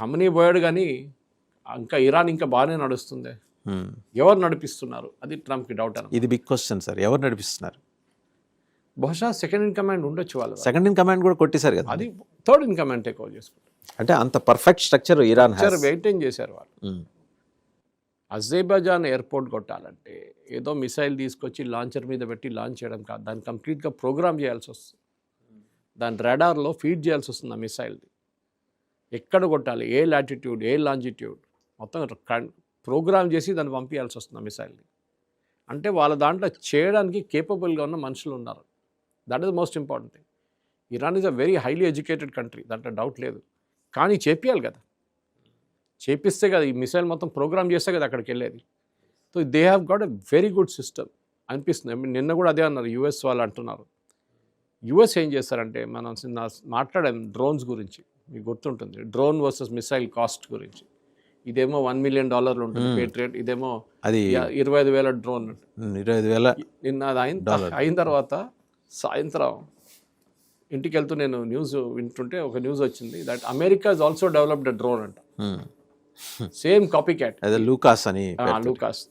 ఖమనీ పోయాడు కానీ ఇంకా ఇరాన్ ఇంకా బాగానే నడుస్తుంది. ఎవరు నడిపిస్తున్నారు అది ట్రంప్కి డౌట్ అని. ఇది బిగ్ క్వశ్చన్ సార్, ఎవరు నడిపిస్తున్నారు? బహుశా సెకండ్ ఇన్ కమాండ్ ఉండొచ్చు వాళ్ళు. సెకండ్ ఇన్ కమాండ్ కూడా కొట్టేశారు కదా, అది third in command take over చేసుకుంటారు. అంటే అంత పర్ఫెక్ట్ స్ట్రక్చర్ ఇరాన్ మెయింటైన్ చేశారు వాళ్ళు. అజర్బైజాన్ ఎయిర్పోర్ట్ కొట్టాలంటే ఏదో మిసైల్ తీసుకొచ్చి లాంచర్ మీద పెట్టి లాంచ్ చేయడం కాదు, దాన్ని కంప్లీట్గా ప్రోగ్రామ్ చేయాల్సి వస్తుంది. దాని రాడార్లో ఫీడ్ చేయాల్సి వస్తుంది ఆ మిసైల్ని. ఎక్కడ కొట్టాలి, ఏ లాటిట్యూడ్, ఏ లాంజిట్యూడ్ మొత్తం ప్రోగ్రామ్ చేసి దాన్ని పంపించాల్సి వస్తుంది ఆ మిసైల్ని. అంటే వాళ్ళ దాంట్లో చేయడానికి కేపబుల్గా ఉన్న మనుషులు ఉన్నారు. That is most important thing. Iran is a very highly educated country, దాంట్లో డౌట్ లేదు. కానీ చేపియాలి కదా, చేపిస్తే కదా ఈ మిసైల్ మొత్తం ప్రోగ్రామ్ చేస్తే కదా అక్కడికి వెళ్ళేది. So they have got a very good system అనిపిస్తుంది. నిన్న కూడా అదే అన్నారు యుఎస్ వాళ్ళు అంటున్నారు. యుఎస్ ఏం చేస్తారంటే, మనం మాట్లాడాం డ్రోన్స్ గురించి, మీకు గుర్తుంటుంది, డ్రోన్ వర్సెస్ మిసైల్ కాస్ట్ గురించి. ఇదేమో $1 million ఉంటుంది పేట్రియట్, ఇదేమో అది 25,000 డ్రోన్, 25,000. నిన్న అది అయిన తర్వాత సాయంత్రం ఇంటికి వెళ్తూ నేను న్యూస్ వింటుంటే ఒక న్యూస్ వచ్చింది that America is also developed drone అంట, సేమ్ కాపీ క్యాట్, లూకాస్ అని. లూకాస్